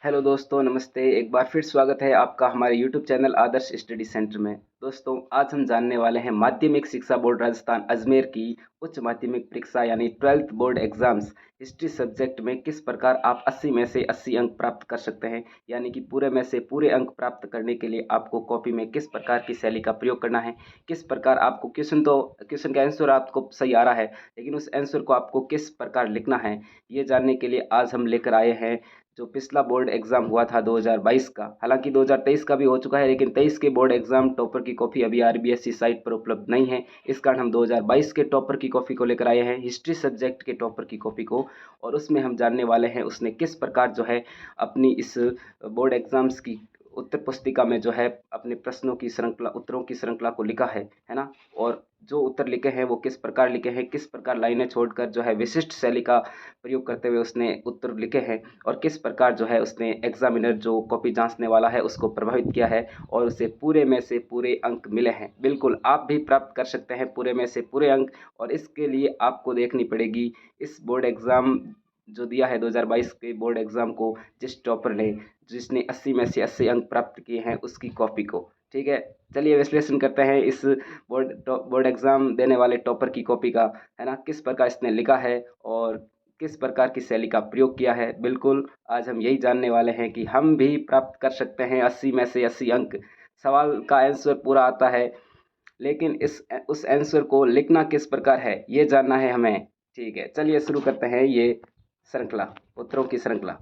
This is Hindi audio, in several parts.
हेलो दोस्तों, नमस्ते। एक बार फिर स्वागत है आपका हमारे यूट्यूब चैनल आदर्श स्टडी सेंटर में। दोस्तों, आज हम जानने वाले हैं माध्यमिक शिक्षा बोर्ड राजस्थान अजमेर की उच्च माध्यमिक परीक्षा यानी 12th board exams history subject में किस प्रकार आप 80 में से 80 अंक प्राप्त कर सकते हैं। यानी कि पूरे में से पूरे अंक प्राप्त करने के लिए आपको कॉपी में किस प्रकार की शैली का प्रयोग करना है, किस प्रकार आपको क्वेश्चन का आंसर आपको सही आ रहा है, लेकिन उस आंसर को आपको किस प्रकार लिखना है, ये जानने के लिए आज हम लेकर आए हैं जो पिछला बोर्ड एग्जाम हुआ था 2022 का। हालांकि 2023 का भी हो चुका है, लेकिन 23 के बोर्ड एग्जाम टॉपर की कॉपी अभी आरबीएससी साइट पर उपलब्ध नहीं है। इस कारण हम 2022 के टॉपर की कॉपी को लेकर आए हैं, हिस्ट्री सब्जेक्ट के टॉपर की कॉपी को। और उसमें हम जानने वाले हैं उसने किस प्रकार जो है अपनी इस बोर्ड एग्जाम्स की उत्तर पुस्तिका में जो है अपने प्रश्नों की श्रृंखला, उत्तरों की श्रृंखला को लिखा है ना। और जो उत्तर लिखे हैं वो किस प्रकार लिखे हैं, किस प्रकार लाइनें छोड़कर जो है विशिष्ट शैली का प्रयोग करते हुए उसने उत्तर लिखे हैं, और किस प्रकार जो है उसने एग्जामिनर जो कॉपी जांचने वाला है उसको प्रभावित किया है और उसे पूरे में से पूरे अंक मिले हैं। बिल्कुल आप भी प्राप्त कर सकते हैं पूरे में से पूरे अंक। और इसके लिए आपको देखनी पड़ेगी इस बोर्ड एग्ज़ाम जो दिया है 2022 के बोर्ड एग्ज़ाम को, जिस टॉपर ने, जिसने 80 में से 80 अंक प्राप्त किए हैं उसकी कॉपी को। ठीक है, चलिए विश्लेषण करते हैं इस बोर्ड एग्ज़ाम देने वाले टॉपर की कॉपी का, है ना। किस प्रकार इसने लिखा है और किस प्रकार की शैली का प्रयोग किया है। बिल्कुल आज हम यही जानने वाले हैं कि हम भी प्राप्त कर सकते हैं 80 में से 80 अंक। सवाल का आंसर पूरा आता है, लेकिन इस उस आंसर को लिखना किस प्रकार है ये जानना है हमें। ठीक है, चलिए शुरू करते हैं ये श्रृंखला, उत्तरों की श्रृंखला।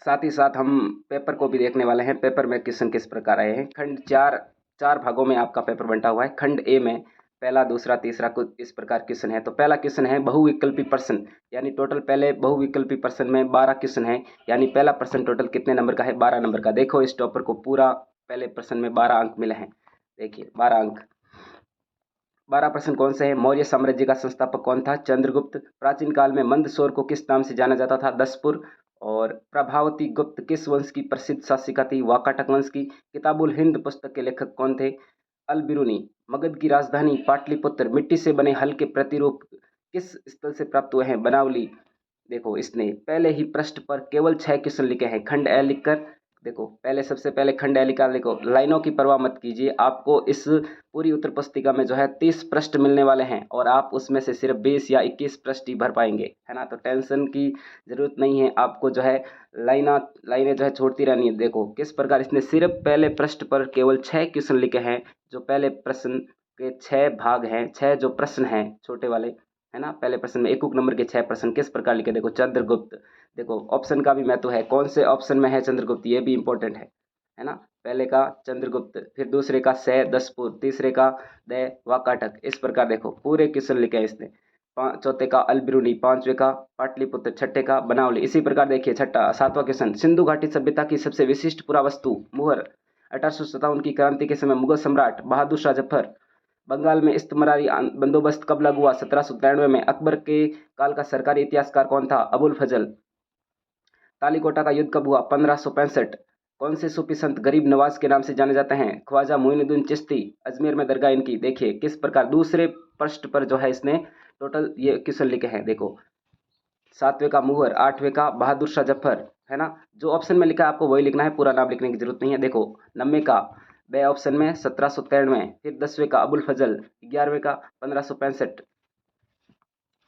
साथ ही साथ हम पेपर को भी देखने वाले हैं, पेपर में क्वेश्चन किस प्रकार आए हैं। खंड चार चार भागों में आपका पेपर बंटा हुआ है। खंड ए में पहला, दूसरा, तीसरा कुछ इस प्रकार क्वेश्चन है। तो पहला क्वेश्चन है बहुविकल्पी प्रश्न, यानी टोटल पहले बहुविकल्पी प्रश्न में 12 क्वेश्चन है, यानी पहला प्रश्न टोटल कितने नंबर का है, 12 नंबर का। देखो इस टॉपर को पूरा पहले प्रश्न में 12 अंक मिले हैं। देखिए 12 अंक। 12 प्रश्न कौन से हैं। मौर्य साम्राज्य का संस्थापक कौन था, चंद्रगुप्त। प्राचीन काल में मंदसौर को किस नाम से जाना जाता था, दसपुर। और प्रभावती गुप्त किस वंश की प्रसिद्ध शासिका थी, वाकाटक वंश की। किताबुल हिंद पुस्तक के लेखक कौन थे, अल बिरूनी। मगध की राजधानी पाटलिपुत्र। मिट्टी से बने हल के प्रतिरूप किस स्थल से प्राप्त हुए हैं, बनावली। देखो इसने पहले ही पृष्ठ पर केवल 6 क्वेश्चन लिखे हैं, खंड ए लिखकर। देखो पहले, सबसे पहले खंड ए लिखा। देखो लाइनों की परवाह मत कीजिए, आपको इस पूरी उत्तर पुस्तिका में जो है 30 पृष्ठ मिलने वाले हैं, और आप उसमें से सिर्फ 20 या 21 पृष्ठ ही भर पाएंगे, है ना। तो टेंशन की जरूरत नहीं है आपको, जो है लाइनें जो है छोड़ती रहनी है। देखो किस प्रकार इसने सिर्फ पहले पृष्ठ पर केवल 6 क्वेश्चन लिखे हैं। जो पहले प्रश्न के 6 भाग हैं, 6 जो प्रश्न हैं छोटे वाले, है ना। पहले प्रश्न में एक नंबर के 6 प्रश्न किस प्रकार लिखे। देखो चंद्रगुप्त। देखो ऑप्शन का भी महत्व है, कौन से ऑप्शन में है चंद्रगुप्त, ये भी इंपॉर्टेंट है ना। पहले का चंद्रगुप्त, फिर दूसरे का सै दसपुर, तीसरे का द वाकाटक। इस प्रकार देखो पूरे क्वेश्चन लिखे हैं इसने। चौथे का अलबिरुनी, पांचवे का पाटलिपुत्र, छठे का बनावली। इसी प्रकार देखिए छठा, सातवां क्वेश्चन, सिंधु घाटी सभ्यता की सबसे विशिष्ट पुरावस्तु मुहर। 1857 की क्रांति के समय मुगल सम्राट बहादुर शाह जफर। बंगाल में इस्तमरारी बंदोबस्त कब लागू हुआ, 1793 में। अकबर के काल का सरकारी इतिहासकार कौन था, अबुल फजल। तालीकोटा का युद्ध कब हुआ, 1565। कौन से सूफी संत गरीब नवाज के नाम से जाने जाते हैं, ख्वाजा मोइनुद्दीन चिश्ती। अजमेर में दरगाह इनकी। देखिए किस प्रकार दूसरे पृष्ठ पर जो है इसने टोटल ये क्वेश्चन लिखे हैं। देखो सातवें का मुहर, आठवें का बहादुर शाह जफर, है ना। जो ऑप्शन में लिखा है आपको वही लिखना है, पूरा नाम लिखने की जरूरत नहीं है। देखो नब्बे का बे ऑप्शन में 1793, फिर 10वें का अबुल फजल, 11वें का 1565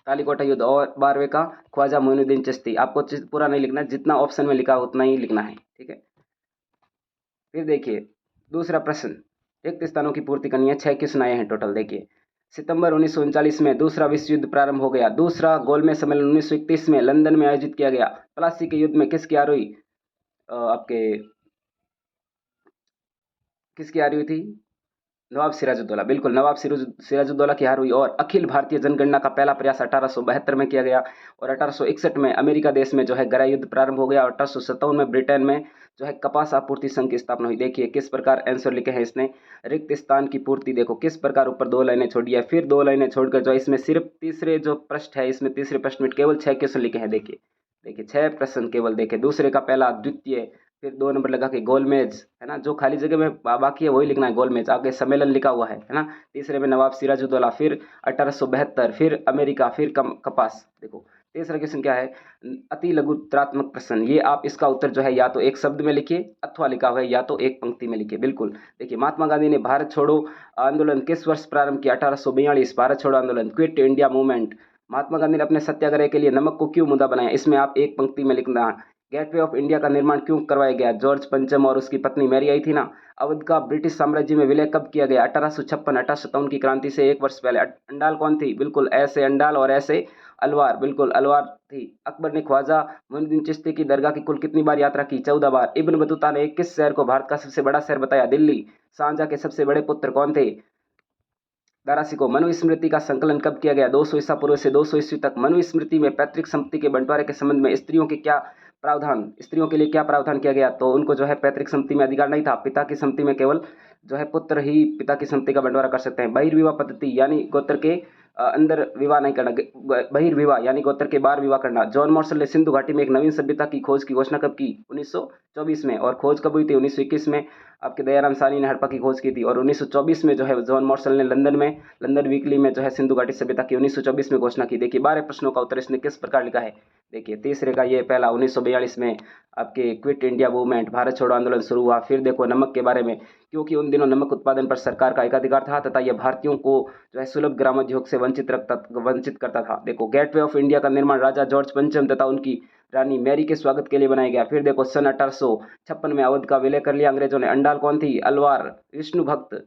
तालीकोटा युद्ध, और 12वें का ख्वाजा मोइनुद्दीन चिश्ती। आपको पूरा नहीं लिखना है, जितना ऑप्शन में लिखा उतना ही लिखना है, ठीक है। फिर देखिए दूसरा प्रश्न, रिक्त स्थानों की पूर्ति करनी है। 6 क्वेश्चन आए हैं टोटल। देखिए सितंबर 1939 में दूसरा विश्व युद्ध प्रारंभ हो गया। दूसरा गोलमेज सम्मेलन 1931 में लंदन में आयोजित किया गया। प्लासी के युद्ध में किसकी हार हुई, आपके किसकी हार हुई थी, नवाब सिराजुद्दौला। बिल्कुल नवाब सिराजुद्दौला की हार हुई। और अखिल भारतीय जनगणना का पहला प्रयास 1872 में किया गया। और 1861 में अमेरिका देश में जो है गृह युद्ध प्रारंभ हो गया। और 1857 में ब्रिटेन में जो है कपास आपूर्ति संघ की स्थापना हुई। देखिए किस प्रकार आंसर लिखे हैं इसने, रिक्त स्थान की पूर्ति। देखो किस प्रकार ऊपर 2 लाइनें छोड़ी है, फिर 2 लाइनें छोड़कर जो इसमें सिर्फ तीसरे जो पृष्ठ है, इसमें तीसरे पृष्ठ में केवल 6 क्वेश्चन लिखे हैं। देखिए देखिए 6 प्रश्न केवल। देखिए दूसरे का पहला, द्वितीय, फिर 2 नंबर लगा के गोलमेज, है ना। जो खाली जगह में बाकी है वही लिखना है, गोलमेज। आगे सम्मेलन लिखा हुआ है ना। तीसरे में नवाब सिराजुद्दौला, फिर 1872, फिर अमेरिका, फिर कपास। देखो तीसरा क्वेश्चन क्या है? अति लघुत्रात्मक प्रश्न, ये आप इसका उत्तर जो है या तो एक शब्द में लिखिए अथवा लिखा हुआ है या तो एक पंक्ति में लिखिए। बिल्कुल, देखिए महात्मा गांधी ने भारत छोड़ो आंदोलन किस वर्ष प्रारंभ किया? 1842। भारत छोड़ो आंदोलन, quit India movement. Mahatma Gandhi ने अपने सत्याग्रह के लिए नमक को क्यों मुद्दा बनाया? इसमें आप एक पंक्ति में लिखना है। गेटवे ऑफ इंडिया का निर्माण क्यों करवाया गया? जॉर्ज पंचम और उसकी पत्नी मैरी आई थी ना। अवध का ब्रिटिश साम्राज्य में विलय कब किया गया? 1856। 1857 की क्रांति से एक वर्ष पहले। अंडाल कौन थी? बिल्कुल ऐसे अंडाल और ऐसे अलवार, बिल्कुल अलवार थी। अकबर ने ख्वाजा मोइनुद्दीन चिश्ती की दरगाह की कुल कितनी बार यात्रा की? 14 बार। इब्न बतूता ने किस शहर को भारत का सबसे बड़ा शहर बताया? दिल्ली। शाहजहां के सबसे बड़े पुत्र कौन थे? दारासिको। मनुस्मृति का संकलन कब किया गया? 200 ईसा पूर्व से 200 ईस्वी तक। मनुस्मृति में पैतृक संपत्ति के बंटवारे के संबंध में स्त्रियों के क्या प्रावधान, स्त्रियों के लिए क्या प्रावधान किया गया? तो उनको जो है पैतृक संपत्ति में अधिकार नहीं था। पिता की संपत्ति में केवल जो है पुत्र ही पिता की संपत्ति का बंटवारा कर सकते हैं। बहिर्विवाह पद्धति यानी गोत्र के अंदर विवाह नहीं करना। बहिर्विवाह यानी गोत्र के बाहर विवाह करना। जॉन मॉर्सल ने सिंधु घाटी में एक नवीन सभ्यता की खोज की घोषणा कब की? 1924 में। और खोज कब हुई थी? 1921 में। आपके दयाराम साहनी ने हड़प्पा की खोज की थी। और 1924 में जो है जॉन मॉर्सल ने लंदन वीकली में जो है सिंधु घाटी सभ्यता की 1924 में घोषणा की। देखिए 12 प्रश्नों का उत्तर इसने किस प्रकार लिखा है? देखिए तीसरे का ये पहला 1942 में आपके क्विट इंडिया मूवमेंट, भारत छोड़ो आंदोलन शुरू हुआ। फिर देखो नमक के बारे में, क्योंकि उन दिनों नमक उत्पादन पर सरकार का एकाधिकार था तथा यह भारतीयों को जो है सुलभ ग्रामोद्योग से वंचित करता था। देखो गेटवे ऑफ इंडिया का निर्माण राजा जॉर्ज पंचम तथा उनकी रानी मैरी के स्वागत के लिए बनाया गया। फिर देखो सन 1856 में अवध का विलय कर लिया अंग्रेजों ने। अंडाल कौन थी? अलवार, विष्णु भक्त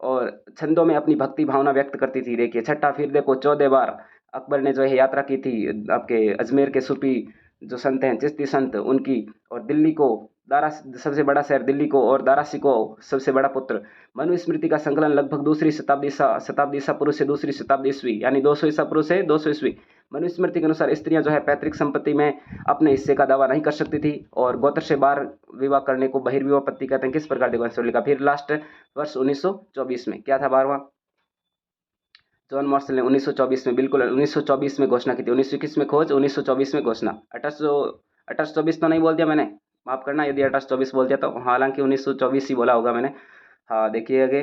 और छंदों में अपनी भक्ति भावना व्यक्त करती थी। देखिए छठा, फिर देखो 14 बार अकबर ने जो है यात्रा की थी आपके अजमेर के सूफी जो संत हैं चिश्ती संत उनकी, और दिल्ली को दारा सबसे बड़ा शहर दिल्ली को और दारासी को सबसे बड़ा पुत्र। मनुस्मृति का संकलन लगभग दूसरी शताब्दी ईसा पूर्व से दूसरी शताब्दी ईस्वी यानी 200 ईसा पूर्व से 200 ईस्वी। मनुस्मृति के अनुसार स्त्रियां जो है पैतृक संपत्ति में अपने हिस्से का दावा नहीं कर सकती थी और गोत्र से बाहर विवाह करने को बहिर्विवाह पत्ति कहते हैं। किस प्रकार देखो आंसर लिखा। फिर लास्ट वर्ष 1924 में क्या था? 12वां। जॉन मॉर्सल ने 1924 में, बिल्कुल 1924 में घोषणा की थी। 1921 में खोज, 1924 में घोषणा। 1824 तो नहीं बोल दिया मैंने, माफ करना यदि 1824 बोल दिया तो, हालांकि 1924 ही बोला होगा मैंने। हाँ देखिए आगे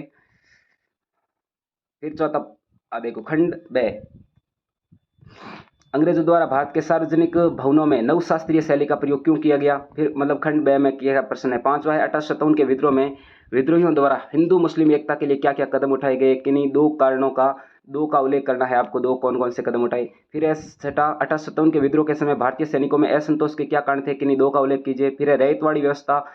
फिर चौथा देखो खंड ब, अंग्रेजों द्वारा भारत के सार्वजनिक भवनों में नव शास्त्रीय शैली का प्रयोग क्यों किया गया? फिर मतलब खंड ब में किया गया प्रश्न है। पांचवा है 1857 के विद्रोह में विद्रोहियों द्वारा हिंदू मुस्लिम एकता के लिए क्या क्या कदम उठाए गए? किन्हीं दो का उल्लेख करना है आपको। दो कौन कौन से कदम उठाए? फिर है छठा, 1857 के विद्रोह के समय भारतीय सैनिकों में असंतोष के क्या कारण थे? किन्हीं दो का उल्लेख कीजिए। फिर है रैयतवाड़ी व्यवस्था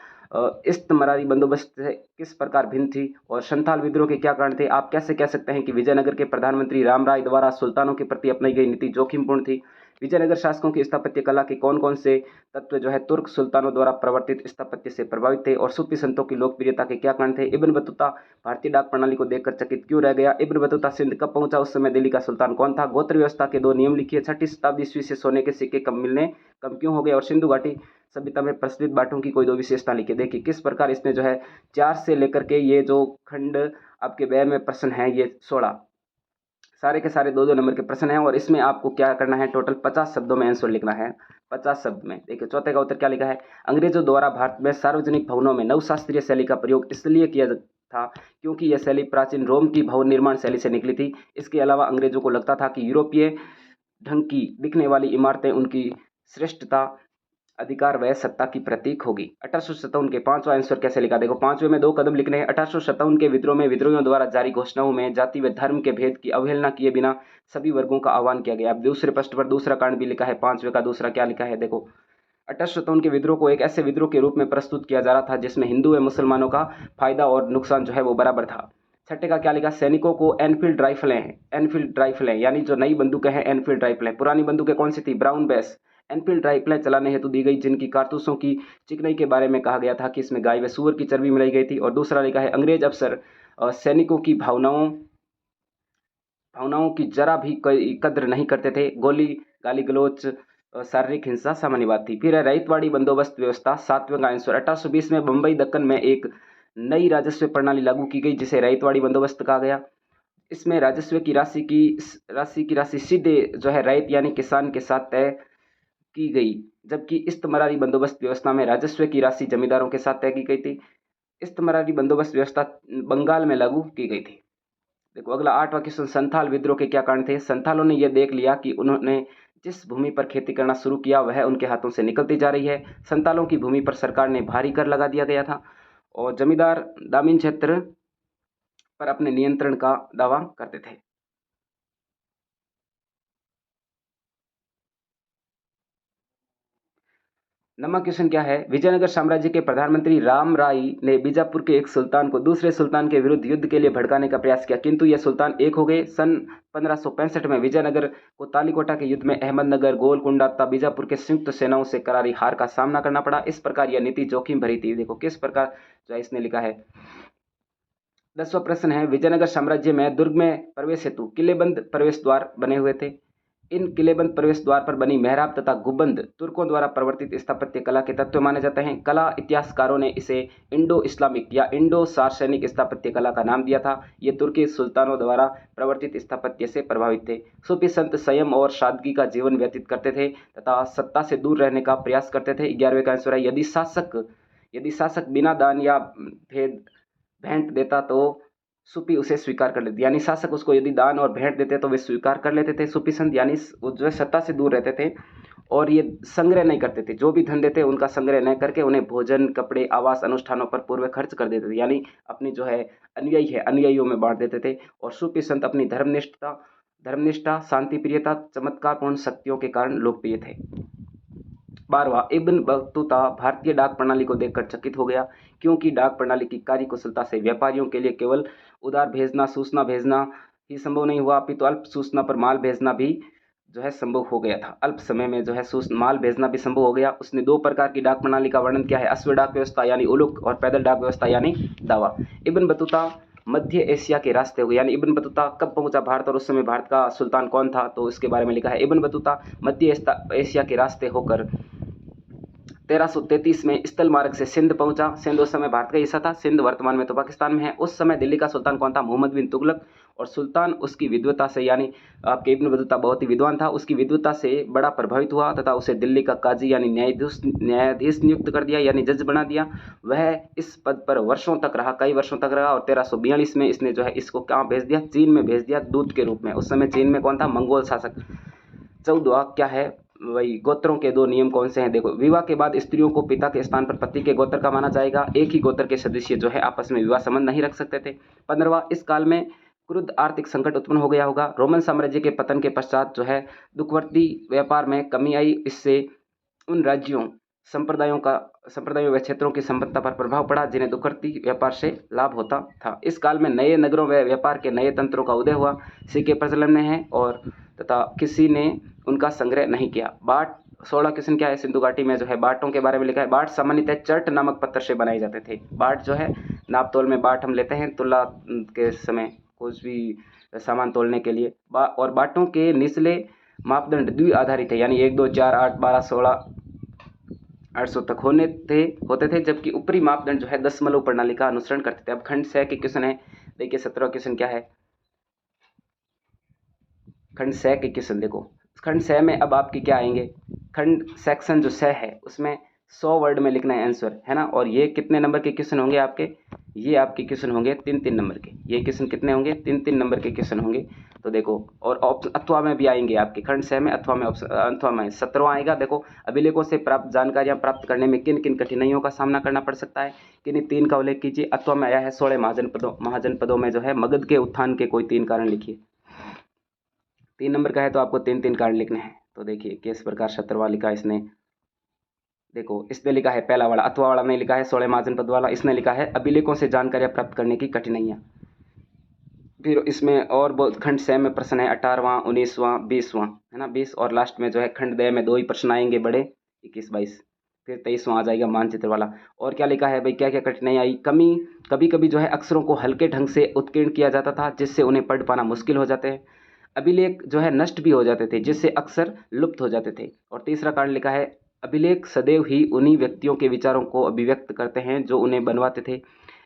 इस्तमरारी बंदोबस्त से किस प्रकार भिन्न थी? और संथाल विद्रोह के क्या कारण थे? आप कैसे कह सकते हैं कि विजयनगर के प्रधानमंत्री रामराय द्वारा सुल्तानों के प्रति अपनाई गई नीति जोखिमपूर्ण थी? विजयनगर शासकों की स्थापत्य कला के कौन कौन से तत्व जो है तुर्क सुल्तानों द्वारा प्रवर्तित स्थापत्य से प्रभावित थे? और सूफी संतों की लोकप्रियता के क्या कारण थे? इब्न बतूता भारतीय डाक प्रणाली को देखकर चकित क्यों रह गया? इब्न बतूता सिंध कब पहुंचा? उस समय दिल्ली का सुल्तान कौन था? गोत्र व्यवस्था के 2 नियम लिखिए। 6ठी शताब्दी ईस्वी से सोने के सिक्के कम क्यों हो गए? और सिंधु घाटी सभ्यता में प्रचलित बाटों की कोई 2 विशेषता लिखिए। देखिए किस प्रकार इसने जो है 4 से लेकर के ये जो खंड आपके व्यय में प्रश्न है ये 16 सारे के सारे 2-2 नंबर के प्रश्न हैं और इसमें आपको क्या करना है? टोटल 50 शब्दों में आंसर लिखना है। 50 शब्द में। देखिए चौथे का उत्तर क्या लिखा है? अंग्रेजों द्वारा भारत में सार्वजनिक भवनों में नवशास्त्रीय शैली का प्रयोग इसलिए किया था क्योंकि यह शैली प्राचीन रोम की भवन निर्माण शैली से निकली थी। इसके अलावा अंग्रेजों को लगता था कि यूरोपीय ढंग की दिखने वाली इमारतें उनकी श्रेष्ठता, अधिकार व सत्ता की प्रतीक होगी। 1857 के 5वां आंसर कैसे लिखा? देखो 5वें में 2 कदम लिखने हैं। 1857 के विद्रोह में विद्रोहियों द्वारा जारी घोषणाओं में जाति व धर्म के भेद की अवहेलना किए बिना सभी वर्गों का आह्वान किया गया। अब दूसरे पृष्ठ पर दूसरा कांड भी लिखा है। 5वें का दूसरा क्या लिखा है? देखो 1857 के विद्रोह को एक ऐसे विद्रोह के रूप में प्रस्तुत किया जा रहा था जिसमें हिंदू व मुसलमानों का फायदा और नुकसान जो है वो बराबर था। छठे का क्या लिखा? सैनिकों को एनफील्ड राइफलें यानी जो नई बंदूकें हैं एनफील्ड राइफलें। पुरानी बंदूकें कौन सी थी? Brown base. एनफील्ड राइफलें चलाने हेतु दी गई जिनकी कारतूसों की चिकनाई के बारे में कहा गया था कि इसमें गाय व सूअर की चर्बी मिलाई गई थी। और दूसरा लिखा है अंग्रेज अफसर सैनिकों की भावनाओं की जरा भी कोई कद्र नहीं करते थे। गोली गाली गलोच शारीरिक हिंसा सामान्य बात थी। फिर है रैयतवाड़ी बंदोबस्त व्यवस्था। 7वें का आंसर 1820 में बंबई दक्कन में एक नई राजस्व प्रणाली लागू की गई जिसे रैयतवाड़ी बंदोबस्त कहा गया। इसमें राजस्व की राशि सीधे जो है रैयत यानी किसान के साथ तय की गई, जबकि इस्तमरारी बंदोबस्त व्यवस्था में राजस्व की राशि जमींदारों के साथ तय की गई थी। इस्तमरारी बंदोबस्त व्यवस्था बंगाल में लागू की गई थी। देखो अगला 8वां क्वेश्चन, संथाल विद्रोह के क्या कारण थे? संथालों ने यह देख लिया कि उन्होंने जिस भूमि पर खेती करना शुरू किया वह उनके हाथों से निकलती जा रही है। संतालों की भूमि पर सरकार ने भारी कर लगा दिया गया था और जमींदार ग्रामीण क्षेत्र पर अपने नियंत्रण का दावा करते थे। नंबर क्वेश्चन क्या है? विजयनगर साम्राज्य के प्रधानमंत्री राम राय ने बीजापुर के एक सुल्तान को दूसरे सुल्तान के विरुद्ध युद्ध के लिए भड़काने का प्रयास किया, किंतु यह सुल्तान एक हो गए। सन 1565 में विजयनगर को तालीकोटा के युद्ध में अहमदनगर, गोलकुंडा तथा बीजापुर के संयुक्त सेनाओं से करारी हार का सामना करना पड़ा। इस प्रकार यह नीति जोखिम भरी थी। देखो किस प्रकार जो है इसने लिखा है। 10वां प्रश्न है, विजयनगर साम्राज्य में दुर्ग में प्रवेश हेतु किलेबंद प्रवेश द्वार बने हुए थे। इन किलेबंद प्रवेश द्वार पर बनी मेहराब तथा गुंबद तुर्कों द्वारा प्रवर्तित स्थापत्य कला के तत्व माने जाते हैं। कला इतिहासकारों ने इसे इंडो इस्लामिक या इंडो सार्शनिक स्थापत्य कला का नाम दिया था। ये तुर्की सुल्तानों द्वारा प्रवर्तित स्थापत्य से प्रभावित थे। सूफी संत संयम और सादगी का जीवन व्यतीत करते थे तथा सत्ता से दूर रहने का प्रयास करते थे। 11वें का आंसर है, यदि शासक बिना दान या भेंट देता तो सूफी उसे स्वीकार कर लेते, यानी शासक उसको यदि दान और भेंट देते तो वे स्वीकार कर लेते थे। सूफी संत यानी वो जो है सत्ता से दूर रहते थे और ये संग्रह नहीं करते थे। जो भी धन देते उनका संग्रह न करके उन्हें भोजन, कपड़े, आवास, अनुष्ठानों पर पूर्व खर्च कर देते थे, यानी अपनी जो है अनुयायियों में बांट देते थे। और सूफी संत अपनी धर्मनिष्ठा, शांति प्रियता, चमत्कारपूर्ण शक्तियों के कारण लोकप्रिय थे। 12वां, इब्न बतूता भारतीय डाक प्रणाली को देखकर चकित हो गया, क्योंकि डाक प्रणाली की कार्यकुशलता से व्यापारियों के लिए केवल उधार भेजना, सूचना भेजना ही संभव नहीं हुआ, अपितु अल्प सूचना पर माल भेजना भी जो है संभव हो गया था। अल्प समय में जो है माल भेजना भी संभव हो गया। उसने 2 प्रकार की डाक प्रणाली का वर्णन किया है, अश्व डाक व्यवस्था यानी उलुक और पैदल डाक व्यवस्था यानी दावा। इब्न बतूता मध्य एशिया के रास्ते हो गए, यानी इब्न बतूता कब पहुंचा भारत और उस समय भारत का सुल्तान कौन था, तो इसके बारे में लिखा है। इब्न बतूता मध्य एशिया के रास्ते होकर 1333 में स्थल मार्ग से सिंध पहुंचा। सिंध उस समय भारत का हिस्सा था, सिंध वर्तमान में तो पाकिस्तान में है। उस समय दिल्ली का सुल्तान कौन था? मोहम्मद बिन तुगलक। और सुल्तान उसकी विद्वता से, यानी आपके इब्न बतूता बहुत ही विद्वान था, उसकी विद्वता से बड़ा प्रभावित हुआ तथा उसे दिल्ली का काजी यानी न्यायाधीश नियुक्त कर दिया, यानी जज बना दिया। वह इस पद पर वर्षों तक रहा, कई वर्षों तक रहा और 1342 में इसने जो है इसको कहाँ भेज दिया? चीन में भेज दिया, दूत के रूप में। उस समय चीन में कौन था? मंगोल शासक। 14वां क्या है? वही गोत्रों के 2 नियम कौन से हैं? देखो, विवाह के बाद स्त्रियों को पिता के स्थान पर पति के गोत्र का माना जाएगा। एक ही गोत्र के सदस्य जो है आपस में विवाह संबंध नहीं रख सकते थे। 15वां, इस काल में क्रुद्ध आर्थिक संकट उत्पन्न हो गया होगा। रोमन साम्राज्य के पतन के पश्चात जो है दुखवर्ती व्यापार में कमी आई। इससे उन राज्यों, संप्रदायों व क्षेत्रों की संपत्ति पर प्रभाव पड़ा जिन्हें दुखवर्ती व्यापार से लाभ होता था। इस काल में नए नगरों व व्यापार के नए तंत्रों का उदय हुआ। सिक्के प्रचलन में है और तथा किसी ने उनका संग्रह नहीं किया। बाट 16 क्वेश्चन क्या है? सिंधु घाटी में जो है बाटों के बारे में लिखा है। बाट सामान्यतः चर्ट नामक पत्थर से बनाए जाते थे। बाट जो है नाप तोल में बाट हम लेते हैं तुला के समय कुछ भी सामान तोलने के लिए। और बाटों के निचले मापदंड द्वि आधारित है, यानी 1, 2, 4, 8, 12, 16, 800 तक होते थे, जबकि ऊपरी मापदंड जो है दशमलव प्रणाली का अनुसरण करते थे। अब खंड 6 के क्वेश्चन है। देखिए 17वां क्वेश्चन क्या है? खंड 6 के क्वेश्चन देखो। खंड 6 में अब आपके क्या आएंगे? खंड सेक्शन जो 6 है उसमें 100 वर्ड में लिखना है आंसर, है ना। और ये कितने नंबर के क्वेश्चन होंगे आपके? ये आपके क्वेश्चन होंगे 3-3 नंबर के। ये क्वेश्चन कितने होंगे? 3-3 नंबर के क्वेश्चन होंगे। तो देखो, और ऑप्शन अथवा में भी आएंगे आपके। खंड 6 में अथवा में, अथवा में 17वां आएगा। देखो, अभिलेखों से प्राप्त जानकारियां प्राप्त करने में किन किन कठिनाइयों का सामना करना पड़ सकता है, किन्हीं 3 का उल्लेख कीजिए। अथवा में आया है 16 महाजनपदों में जो है मगध के उत्थान के कोई 3 कारण लिखिए। 3 नंबर का है तो आपको 3-3 कारण लिखने हैं। तो देखिए किस प्रकार 17वां लिखा है इसने। देखो, इसने लिखा है पहला वाला, अथवा वाला नहीं लिखा है, 16 महाजनपद वाला। इसने लिखा है अभिलेखों से जानकारियां प्राप्त करने की कठिनाइयां। फिर इसमें और बहुत खंड 6 में प्रश्न है 18वां, 19वां, 20वां, है ना। 20 और लास्ट में जो है खंड 2 में 2 ही प्रश्न आएंगे बड़े, 21, 22। फिर 23वां आ जाएगा मानचित्र वाला। और क्या लिखा है भाई? क्या क्या कठिनाई आई? कभी कभी जो है अक्षरों को हल्के ढंग से उत्कीर्ण किया जाता था जिससे उन्हें पढ़ पाना मुश्किल हो जाते हैं। अभिलेख जो है नष्ट भी हो जाते थे जिससे अक्सर लुप्त हो जाते थे। और तीसरा कारण लिखा है अभिलेख सदैव ही उन्हीं व्यक्तियों के विचारों को अभिव्यक्त करते हैं जो उन्हें बनवाते थे।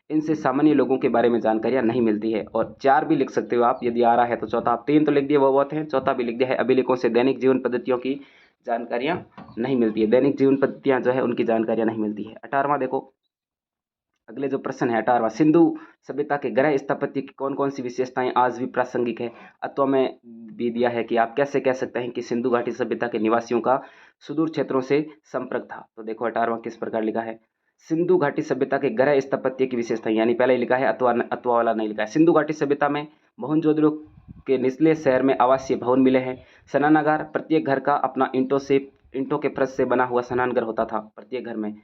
इनसे सामान्य लोगों के बारे में जानकारियां नहीं मिलती है। और 4 भी लिख सकते हो आप यदि आ रहा है तो। चौथा आप 3 तो लिख दिए वो बहुत है, चौथा भी लिख दिया है अभिलेखों से दैनिक जीवन पद्धतियों की जानकारियां नहीं मिलती है। दैनिक जीवन पद्धतियां जो है उनकी जानकारियां नहीं मिलती है। 18वां देखो, अगले जो प्रश्न है 18वां, सिंधु सभ्यता के गृह स्थापत्य की कौन कौन सी विशेषताएं आज भी प्रासंगिक है। अथवा में भी दिया है कि आप कैसे कह सकते हैं कि सिंधु घाटी सभ्यता के निवासियों का सुदूर क्षेत्रों से संपर्क था। तो देखो 18वां किस प्रकार लिखा है, सिंधु घाटी सभ्यता के गृह स्थापत्य की विशेषता, यानी पहले ही लिखा है, अथवा वाला नहीं लिखा है। सिंधु घाटी सभ्यता में मोहनजोदड़ो के निचले शहर में आवासीय भवन मिले हैं। स्नानागार, प्रत्येक घर का अपना ईंटों के फर्श से बना हुआ स्नानघर होता था प्रत्येक घर में,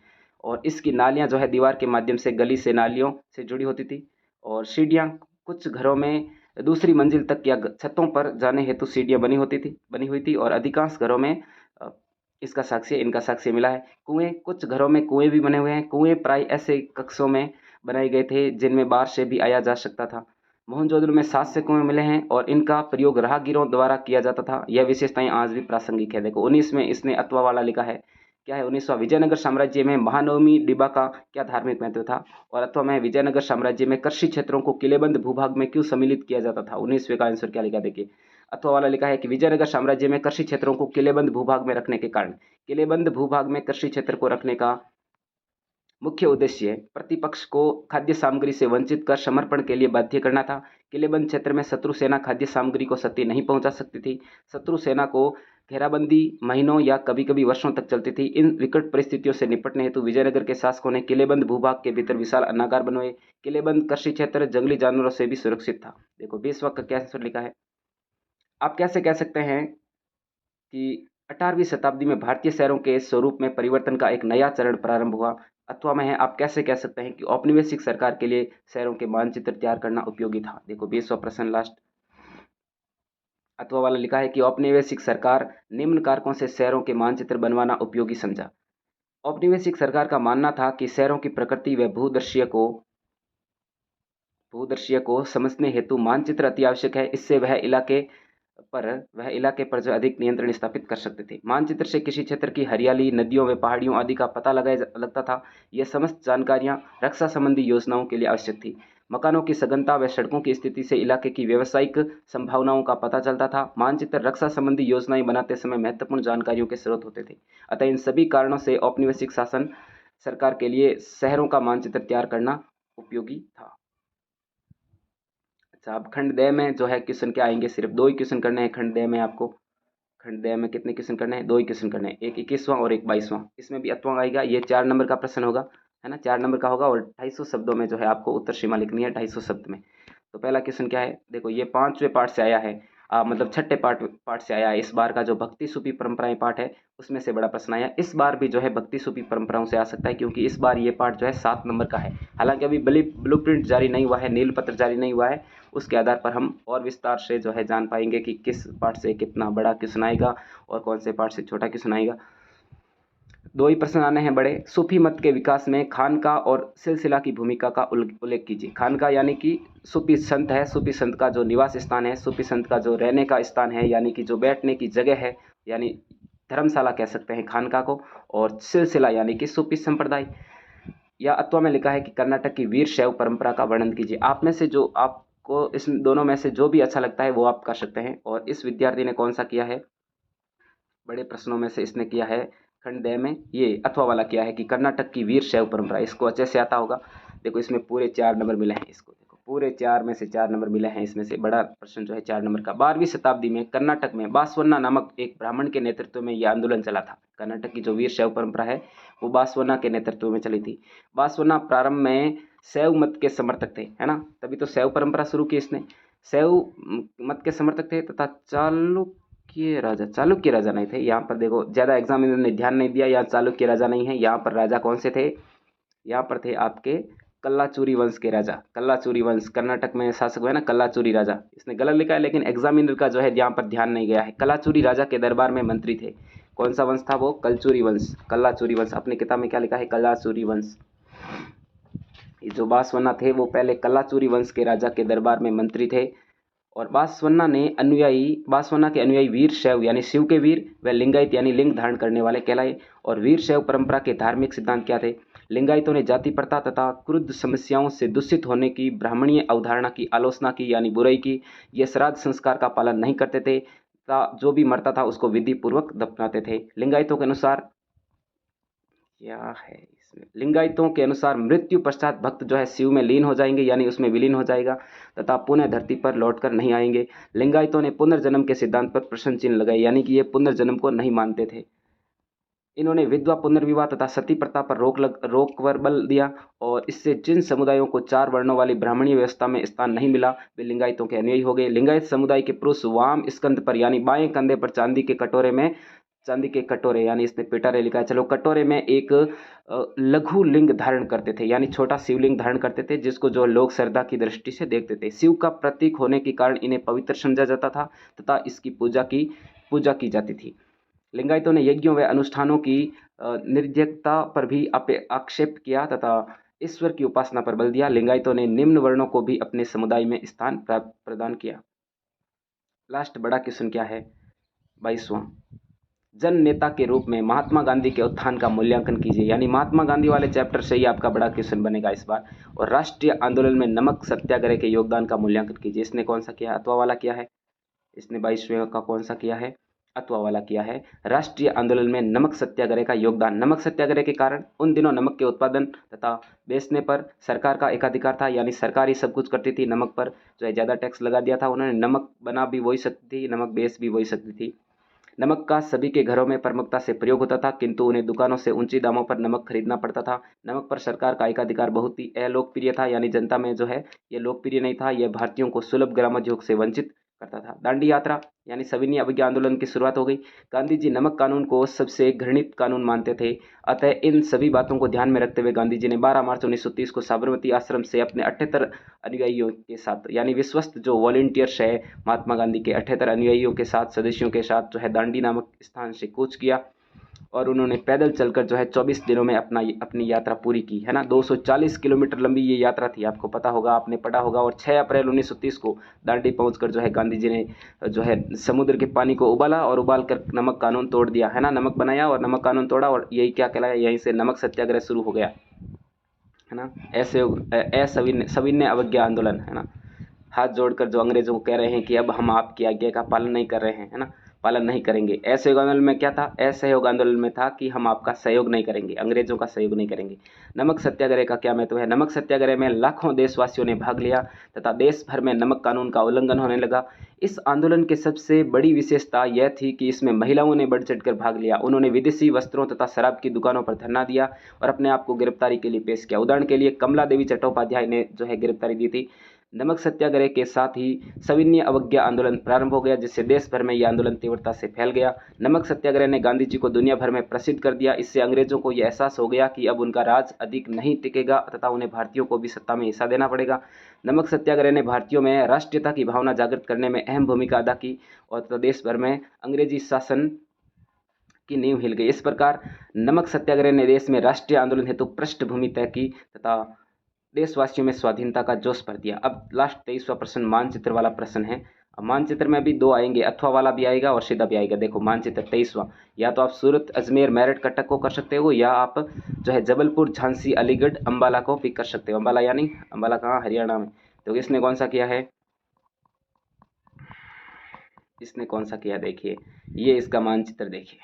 और इसकी नालियां जो है दीवार के माध्यम से गली से नालियों से जुड़ी होती थी। और सीढ़ियां कुछ घरों में दूसरी मंजिल तक या छतों पर जाने हेतु सीढ़ियां बनी हुई थी, और अधिकांश घरों में इनका साक्ष्य मिला है। कुएं, कुछ घरों में कुएं भी बने हुए हैं। कुएं प्राय ऐसे कक्षों में बनाए गए थे जिनमें बाहर से भी आया जा सकता था। मोहनजोदड़ो में 7 से कुएं मिले हैं और इनका प्रयोग राहगीरों द्वारा किया जाता था। यह विशेषताएं आज भी प्रासंगिक है। देखो 19 में इसने अथवा वाला लिखा है, क्या है 19वां, विजयनगर साम्राज्य में महानवमी डिब्बा का क्या धार्मिक महत्व था। और अथवा में विजयनगर साम्राज्य में कृषि क्षेत्रों को किलेबंद भूभाग में क्यों सम्मिलित किया जाता था। 19वें का आंसर क्या लिखा, देखिए अथवा वाला लिखा है कि विजयनगर साम्राज्य में कृषि क्षेत्रों को किलेबंद भूभाग में रखने के कारण, किलेबंद भूभाग में कृषि क्षेत्र को रखने का मुख्य उद्देश्य प्रतिपक्ष को खाद्य सामग्री से वंचित कर समर्पण के लिए बाध्य करना था। किलेबंद क्षेत्र में शत्रु सेना खाद्य सामग्री को क्षति नहीं पहुंचा सकती थी। शत्रु सेना को घेराबंदी महीनों या कभी कभी वर्षों तक चलती थी। इन विकट परिस्थितियों से निपटने हेतु विजयनगर के शासकों ने किलेबंद भूभाग के भीतर विशाल अन्नागार बनवाए। किलेबंद कृषि क्षेत्र जंगली जानवरों से भी सुरक्षित था। देखो 20वां का क्या आंसर लिखा है, आप कैसे कह सकते हैं कि 18वीं शताब्दी में भारतीय शहरों के स्वरूप में परिवर्तन का एक नया चरण प्रारंभ हुआ। अथवा में है, आप कैसे कह सकते हैं कि औपनिवेशिक सरकार के लिए शहरों के मानचित्र तैयार करना उपयोगी था। देखो 20वां प्रश्न लास्ट, अथवा वाला लिखा है कि औपनिवेशिक सरकार निम्न कारकों से शहरों के मानचित्र बनवाना उपयोगी समझा। औपनिवेशिक सरकार का मानना था कि शहरों की प्रकृति व भूदृश्य को समझने हेतु मानचित्र अति आवश्यक है। इससे वह इलाके पर जो अधिक नियंत्रण स्थापित कर सकते थे। मानचित्र से किसी क्षेत्र की हरियाली, नदियों व पहाड़ियों आदि का पता लगाया लगता था। यह समस्त जानकारियां रक्षा संबंधी योजनाओं के लिए आवश्यक थी। मकानों की सघनता व सड़कों की स्थिति से इलाके की व्यावसायिक संभावनाओं का पता चलता था। मानचित्र रक्षा संबंधी योजनाएं बनाते समय महत्वपूर्ण जानकारियों के स्रोत होते थे। अतः इन सभी कारणों से औपनिवेशिक शासन सरकार के लिए शहरों का मानचित्र तैयार करना उपयोगी था। अच्छा, अब खंड दे में जो है क्वेश्चन क्या आएंगे, सिर्फ 2 ही क्वेश्चन करने हैं खंड दे में। आपको खंड दे में कितने क्वेश्चन करने हैं, 2 ही क्वेश्चन करने हैं, एक 21वां और एक 22वां। इसमें भी अथवा आएगा, ये 4 नंबर का प्रश्न होगा, है ना, 4 नंबर का होगा, और 250 शब्दों में जो है आपको उत्तर सीमा लिखनी है, 250 शब्द में। तो पहला क्वेश्चन क्या है, देखो ये 5वें पार्ट से आया है, मतलब छठे पार्ट से आया है। इस बार का जो भक्ति सूफी परंपराएं पार्ट है उसमें से बड़ा प्रश्न आया। इस बार भी जो है भक्ति सूफी परंपराओं से आ सकता है, क्योंकि इस बार ये पार्ट जो है 7 नंबर का है। हालांकि अभी ब्लूप्रिंट जारी नहीं हुआ है, नील पत्र जारी नहीं हुआ है, उसके आधार पर हम और विस्तार से जो है जान पाएंगे कि किस पार्ट से कितना बड़ा क्वेश्चन आएगा और कौन से पार्ट से छोटा क्वेश्चन आएगा। 2 ही प्रश्न आने हैं बड़े। सूफी मत के विकास में खानका और सिलसिला की भूमिका का उल्लेख कीजिए। खानका यानी कि सूफी संत है, सूफी संत का जो निवास स्थान है, सूफी संत का जो रहने का स्थान है, यानी कि जो बैठने की जगह है, यानी धर्मशाला कह सकते हैं खानका को। और सिलसिला यानी कि सूफी संप्रदाय। या अथवा में लिखा है कि कर्नाटक की वीर शैव परंपरा का वर्णन कीजिए। आप में से जो आपको इस दोनों में से जो भी अच्छा लगता है वो आप कर सकते हैं। और इस विद्यार्थी ने कौन सा किया है, बड़े प्रश्नों में से इसने किया है खंड दे में ये अथवा वाला किया है कि कर्नाटक की वीर शैव परंपरा। इसको अच्छे से आता होगा। देखो इसमें पूरे 4 नंबर मिले हैं, इसको देखो पूरे 4 में से 4 नंबर मिले हैं। इसमें से बड़ा प्रश्न जो है 4 नंबर का। 12वीं शताब्दी में कर्नाटक में बासवन्ना नामक एक ब्राह्मण के नेतृत्व में यह आंदोलन चला था। कर्नाटक की जो वीर शैव परंपरा है वो बासवन्ना के नेतृत्व में चली थी। बासवन्ना प्रारंभ में शैव मत के समर्थक थे, है ना, तभी तो शैव परंपरा शुरू की इसने। शैव मत के समर्थक थे तथा चालुक्य राजा नहीं थे। यहाँ पर देखो ज़्यादा एग्जामिनर ने ध्यान नहीं दिया, यहाँ चालुक्य राजा नहीं है। यहाँ पर राजा कौन से थे, यहाँ पर थे आपके कल्लाचूरी वंश के राजा। कल्लाचूरी वंश कर्नाटक में शासक हुए ना, कल्लाचूरी राजा। इसने गलत लिखा है लेकिन एग्जामिनर का जो है यहाँ पर ध्यान नहीं गया है। कल्लाचूरी राजा के दरबार में मंत्री थे। कौन सा वंश था वो, कलचूरी वंश, कल्लाचूरी वंश। अपनी किताब में क्या लिखा है, कल्लाचूरी वंश। जो बासवन्ना थे वो पहले कल्लाचूरी वंश के राजा के दरबार में मंत्री थे। और बासवन्ना के अनुयायी वीर शैव यानी शिव के वीर व लिंगायत यानी लिंग धारण करने वाले कहलाए। और वीर शैव परंपरा के धार्मिक सिद्धांत क्या थे, लिंगायतों ने जाति प्रथा तथा क्रुद्ध समस्याओं से दूषित होने की ब्राह्मणीय अवधारणा की आलोचना की, यानी बुराई की। ये श्राद्ध संस्कार का पालन नहीं करते थे तथा जो भी मरता था उसको विधि पूर्वक दफनाते थे। लिंगायतों के अनुसार क्या है इसमें? लिंगायतों के अनुसार मृत्यु पश्चात भक्त जो है शिव में लीन हो जाएंगे, यानी उसमें विलीन हो जाएगा तथा पुनः धरती पर लौटकर नहीं आएंगे। लिंगायतों ने पुनर्जन्म के सिद्धांत पर प्रश्न चिन्ह लगाए, यानी कि ये पुनर्जन्म को नहीं मानते थे। इन्होंने विधवा पुनर्विवाह तथा सती प्रथा पर रोक पर बल दिया, और इससे जिन समुदायों को 4 वर्णों वाली ब्राह्मणीय व्यवस्था में स्थान नहीं मिला, वे लिंगायतों के अनुयायी हो गए। लिंगायत समुदाय के पुरुष वाम स्कंध पर यानी बाएं कंधे पर चांदी के कटोरे, यानी इसने पिटारे लिखा है, चलो, कटोरे में एक लघु लिंग धारण करते थे, यानी छोटा शिवलिंग धारण करते थे, जिसको जो लोग श्रद्धा की दृष्टि से देखते थे। शिव का प्रतीक होने के कारण इन्हें पवित्र समझा जाता था तथा इसकी पूजा की जाती थी। लिंगायतों ने यज्ञों व अनुष्ठानों की निर्ध्यता पर भी आक्षेप किया तथा ईश्वर की उपासना पर बल दिया। लिंगायतों ने निम्न वर्णों को भी अपने समुदाय में स्थान प्रदान किया। लास्ट बड़ा क्वेश्चन क्या है? 22वां, जन नेता के रूप में महात्मा गांधी के उत्थान का मूल्यांकन कीजिए, यानी महात्मा गांधी वाले चैप्टर से ही आपका बड़ा क्वेश्चन बनेगा इस बार। और राष्ट्रीय आंदोलन में नमक सत्याग्रह के योगदान का मूल्यांकन कीजिए। इसने कौन सा किया? अथवा वाला किया है। इसने 22वें का कौन सा किया है? अथवा वाला किया है। राष्ट्रीय आंदोलन में नमक सत्याग्रह का योगदान। नमक सत्याग्रह के कारण उन दिनों नमक के उत्पादन तथा बेचने पर सरकार का एकाधिकार था, यानी सरकार ही सब कुछ करती थी। नमक पर जो है ज़्यादा टैक्स लगा दिया था उन्होंने। नमक बना भी वही सकती थी, नमक बेच भी वही सकती थी। नमक का सभी के घरों में प्रमुखता से प्रयोग होता था, किंतु उन्हें दुकानों से ऊंची दामों पर नमक खरीदना पड़ता था। नमक पर सरकार का एकाधिकार बहुत ही अलोकप्रिय था, यानी जनता में जो है ये लोकप्रिय नहीं था। यह भारतीयों को सुलभ ग्रामोद्योग से वंचित करता था। दांडी यात्रा यानी सविनय अवज्ञा आंदोलन की शुरुआत हो गई। गांधी जी नमक कानून को सबसे घृणित कानून मानते थे। अतः इन सभी बातों को ध्यान में रखते हुए गांधी जी ने 12 मार्च 1930 को साबरमती आश्रम से अपने 78 अनुयायियों के साथ, यानी विश्वस्त जो वॉलेंटियर्स है महात्मा गांधी के 78 अनुयायियों के साथ, सदस्यों के साथ जो है दांडी नामक स्थान से कूच किया, और उन्होंने पैदल चलकर जो है 24 दिनों में अपनी यात्रा पूरी की, है ना। 240 किलोमीटर लंबी ये यात्रा थी, आपको पता होगा, आपने पढ़ा होगा। और 6 अप्रैल 1930 को दांडी पहुंचकर जो है गांधी जी ने जो है समुद्र के पानी को उबाला और उबाल कर नमक कानून तोड़ दिया, है ना। नमक बनाया और नमक कानून तोड़ा, और यही क्या कहलाया, यहीं से नमक सत्याग्रह शुरू हो गया, है ना। सविनय अवज्ञा आंदोलन, है ना। हाथ जोड़कर जो अंग्रेजों को कह रहे हैं कि अब हम आपकी आज्ञा का पालन नहीं कर रहे हैं, है ना, पालन नहीं करेंगे। असहयोग आंदोलन में क्या था? असहयोग आंदोलन में था कि हम आपका सहयोग नहीं करेंगे, अंग्रेजों का सहयोग नहीं करेंगे। नमक सत्याग्रह का क्या महत्व है? नमक सत्याग्रह में लाखों देशवासियों ने भाग लिया तथा देश भर में नमक कानून का उल्लंघन होने लगा। इस आंदोलन की सबसे बड़ी विशेषता यह थी कि इसमें महिलाओं ने बढ़ चढ़कर भाग लिया। उन्होंने विदेशी वस्त्रों तथा शराब की दुकानों पर धरना दिया और अपने आप को गिरफ्तारी के लिए पेश किया। उदाहरण के लिए कमला देवी चट्टोपाध्याय ने जो है गिरफ्तारी दी थी। नमक सत्याग्रह के साथ ही सविनय अवज्ञा आंदोलन प्रारंभ हो गया, जिससे देश भर में यह आंदोलन तीव्रता से फैल गया। नमक सत्याग्रह ने गांधी जी को दुनिया भर में प्रसिद्ध कर दिया। इससे अंग्रेजों को यह एहसास हो गया कि अब उनका राज अधिक नहीं टिकेगा तथा उन्हें भारतीयों को भी सत्ता में हिस्सा देना पड़ेगा। नमक सत्याग्रह ने भारतीयों में राष्ट्रीयता की भावना जागृत करने में अहम भूमिका अदा की और देश भर में अंग्रेजी शासन की नींव हिल गई। इस प्रकार नमक सत्याग्रह ने देश में राष्ट्रीय आंदोलन हेतु पृष्ठभूमि तय की तथा देशवासियों में स्वाधीनता का जोश भर दिया। अब लास्ट 23वां प्रश्न मानचित्र वाला प्रश्न है। अब मानचित्र में भी 2 आएंगे, अथवा वाला भी आएगा और सीधा भी आएगा। देखो मानचित्र 23वां, या तो आप सूरत, अजमेर, मेरठ, कटक को कर सकते हो, या आप जो है जबलपुर, झांसी, अलीगढ़, अंबाला को पिक कर सकते हो। अंबाला यानी अंबाला कहाँ? हरियाणा में। तो इसने कौन सा किया है? इसने कौन सा किया? देखिए ये इसका मानचित्र देखिए।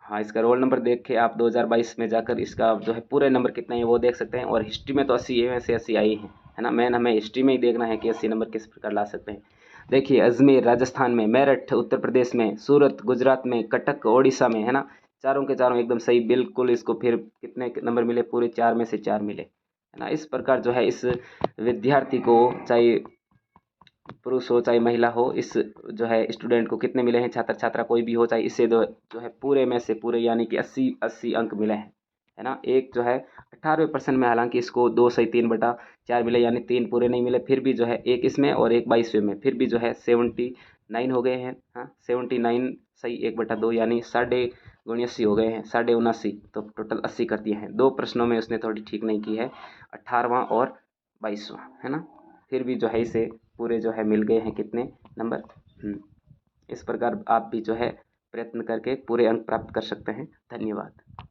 हाँ, इसका रोल नंबर देख के आप 2022 में जाकर इसका जो है पूरे नंबर कितने हैं वो देख सकते हैं। और हिस्ट्री में तो 80 में से 80 आई हैं, है ना। हमें हिस्ट्री में ही देखना है कि 80 नंबर किस प्रकार ला सकते हैं। देखिए अजमेर राजस्थान में, मेरठ उत्तर प्रदेश में, सूरत गुजरात में, कटक ओडिशा में, है ना। चारों के चारों एकदम सही, बिल्कुल। इसको फिर कितने नंबर मिले? पूरे 4 में से 4 मिले, है ना। इस प्रकार जो है इस विद्यार्थी को, चाहे पुरुष हो चाहे महिला हो, इस जो है स्टूडेंट को कितने मिले हैं? छात्र छात्रा कोई भी हो, चाहे इससे जो है पूरे में से पूरे यानी कि 80 अंक मिले हैं, है ना। एक जो है 18वें प्रश्न में हालांकि इसको 2 सही 3/4 मिले, यानी 3 पूरे नहीं मिले, फिर भी जो है एक इसमें और एक 22वें में, फिर भी जो है 79 हो गए हैं। हाँ, 79 सही 1/2 यानी 80 हो गए हैं, 79, तो टोटल 80 कर दिए हैं। 2 प्रश्नों में उसने थोड़ी ठीक नहीं की है, 18वां और 22वां, है ना। फिर भी जो है इसे पूरे जो है मिल गए हैं कितने नंबर। इस प्रकार आप भी जो है प्रयत्न करके पूरे अंक प्राप्त कर सकते हैं। धन्यवाद।